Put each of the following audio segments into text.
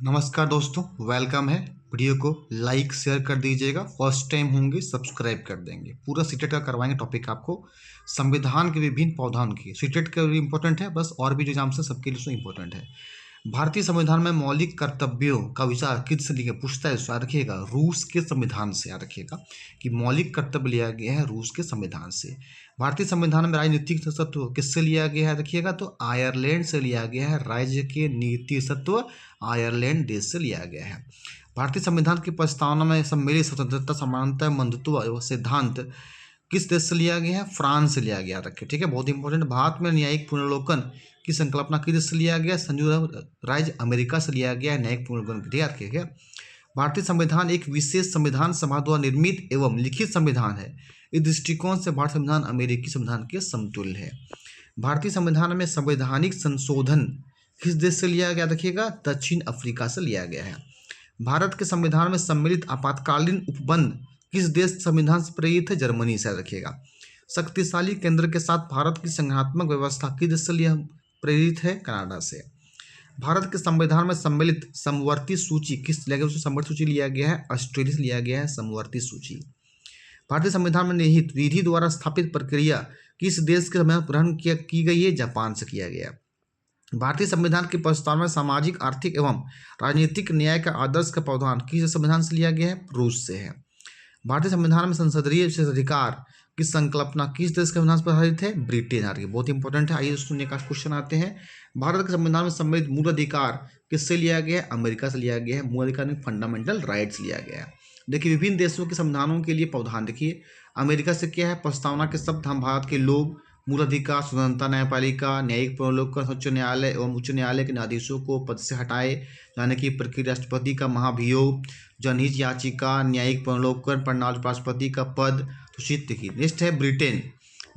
नमस्कार दोस्तों, वेलकम है। वीडियो को लाइक शेयर कर दीजिएगा। फर्स्ट टाइम होंगे सब्सक्राइब कर देंगे। पूरा सीटेट का करवाएंगे टॉपिक आपको, संविधान के विभिन्न प्रावधान की। सीटेट के लिए इंपॉर्टेंट है, बस और भी जो एग्जाम्स है सबके लिए इंपॉर्टेंट है। भारतीय संविधान में मौलिक कर्तव्यों का विचार किससे लिया पूछता है, याद रखिएगा रूस के संविधान से। याद रखिएगा कि मौलिक कर्तव्य लिया गया है रूस के संविधान से। भारतीय संविधान में राजनीतिक सत्व किससे लिया गया है, रखिएगा तो आयरलैंड से लिया गया है। राज्य के नीति सत्व आयरलैंड देश से लिया गया है। भारतीय संविधान की प्रस्तावना में सम्मिलित स्वतंत्रता, समानता, बंधुत्व एवं सिद्धांत किस देश से लिया गया है, फ्रांस से लिया गया। रखे ठीक है, बहुत इंपॉर्टेंट। भारत में न्यायिक पुनर्लोकन की संकल्पना किस देश से लिया गया, संयुक्त राज्य अमेरिका से लिया गया है न्यायिक पुनर्लोकन। ठीक है, भारतीय संविधान एक विशेष संविधान सभा द्वारा निर्मित एवं लिखित संविधान है। इस दृष्टिकोण से भारतीय संविधान अमेरिकी संविधान के समतुल्य है। भारतीय संविधान में संवैधानिक संशोधन किस देश से लिया गया, देखिएगा दक्षिण अफ्रीका से लिया गया है। भारत के संविधान में सम्मिलित आपातकालीन उपबंध किस देश संविधान से प्रेरित है, जर्मनी से। रखिएगा शक्तिशाली केंद्र के साथ भारत की संघात्मक व्यवस्था किस देश से लिया प्रेरित है, कनाडा से। भारत के संविधान में सम्मिलित समवर्ती सूची किस लिया गया, उससे समवर्ती सूची लिया गया है, ऑस्ट्रेलिया से लिया गया है समवर्ती सूची। भारतीय संविधान में निहित विधि द्वारा स्थापित प्रक्रिया किस देश के संविधान ग्रहण की गई है, जापान से किया गया। भारतीय संविधान की प्रस्तावना में सामाजिक, आर्थिक एवं राजनीतिक न्याय का आदर्श का प्रावधान किस संविधान से लिया गया है, रूस से है। भारतीय संविधान में संसदीय विशेषाधिकार की संकल्पना किस देश के संविधान पर आधारित है, ब्रिटेन। आ रही है, बहुत इंपॉर्टेंट है। आइए सुनने का क्वेश्चन आते हैं। भारत के संविधान में सम्मिलित मूल अधिकार किससे लिया गया है, अमेरिका से लिया गया है। मूल अधिकार में फंडामेंटल राइट्स लिया गया है। देखिए विभिन्न देशों के संविधानों के लिए प्रावधान देखिए। अमेरिका से क्या है, प्रस्तावना के शब्द हम भारत के लोग, मूल अधिकार, स्वतंत्रता, न्यायपालिका, न्यायिक पुनर्लोकन, सर्वोच्च न्यायालय एवं उच्च न्यायालय के न्यायाधीशों को पद से हटाए जाने की प्रक्रिया, राष्ट्रपति का महाभियोग, जनहित याचिका, न्यायिक पुनर्लोकन प्रणाली, राष्ट्रपति का पद सूचित की। नेक्स्ट है ब्रिटेन,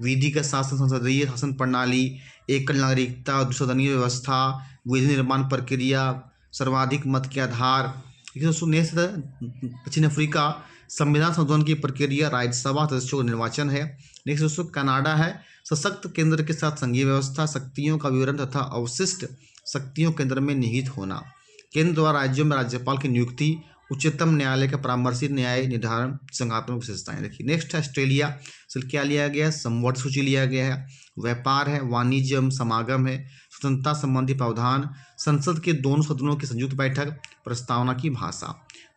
विधि का शासन, संसदीय शासन प्रणाली, एकल नागरिकता, द्विसदनीय व्यवस्था, विधि निर्माण प्रक्रिया, सर्वाधिक मत के आधार। नेक्स्ट दक्षिण अफ्रीका, संविधान संशोधन की प्रक्रिया, राज्यसभा सदस्यों का निर्वाचन है। नेक्स्ट दोस्तों कनाडा है, सशक्त केंद्र के साथ संघीय व्यवस्था, शक्तियों का विवरण तथा अवशिष्ट शक्तियों केंद्र में निहित होना, केंद्र द्वारा राज्यों में राज्यपाल की नियुक्ति, उच्चतम न्यायालय का परामर्शी न्याय निर्धारण, संघात्मक विशेषताएं। देखिए नेक्स्ट है ऑस्ट्रेलिया से क्या लिया गया है, समवर्ती सूची लिया गया है। व्यापार है, वाणिज्य एवं समागम है, स्वतंत्रता संबंधी प्रावधान, संसद के दोनों सदनों की संयुक्त बैठक, प्रस्तावना की भाषा।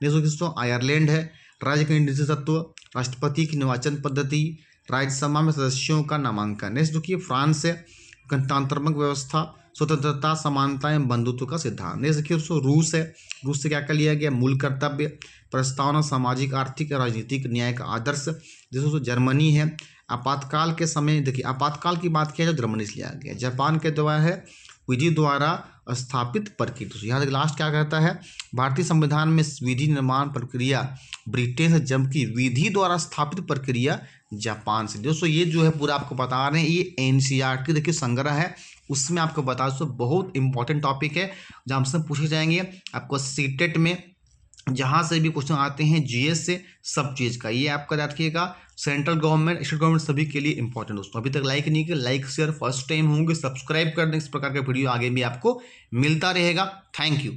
नेक्स्ट दोस्तों आयरलैंड है, राज्य के नीति तत्व, राष्ट्रपति की निर्वाचन पद्धति, राज्यसभा में सदस्यों का नामांकन। नेक्स्ट देखिए फ्रांस है, गणतंत्रात्मक व्यवस्था, स्वतंत्रता, समानता एवं बंधुत्व का सिद्धांत। नेक्स्ट देखिए दोस्तों रूस है, रूस से क्या क्या लिया गया, मूल कर्तव्य, प्रस्तावना, सामाजिक, आर्थिक, राजनीतिक न्याय का आदर्श। जैसे दोस्तों जर्मनी है, आपातकाल के समय, देखिए आपातकाल की बात किया जाए जर्मनी से लिया गया। जापान के द्वारा है, विधि द्वारा स्थापित प्रक्रिया। यहाँ तक लास्ट क्या कहता है, भारतीय संविधान में विधि निर्माण प्रक्रिया ब्रिटेन से, जबकि विधि द्वारा स्थापित प्रक्रिया जापान से। दोस्तों ये जो है पूरा आपको बता रहे हैं, ये एनसीईआरटी देखिए संग्रह है, उसमें आपको बता दो बहुत इंपॉर्टेंट टॉपिक है जहाँ से पूछे जाएंगे आपको सीटेट में, जहाँ से भी क्वेश्चन आते हैं जीएस से, सब चीज़ का ये आपका याद रखिएगा। सेंट्रल गवर्नमेंट, स्टेट गवर्नमेंट सभी के लिए इंपॉर्टेंट दोस्तों। अभी तक लाइक नहीं किया, लाइक शेयर फर्स्ट टाइम होंगे सब्सक्राइब कर दें। इस प्रकार का वीडियो आगे भी आपको मिलता रहेगा। Thank you.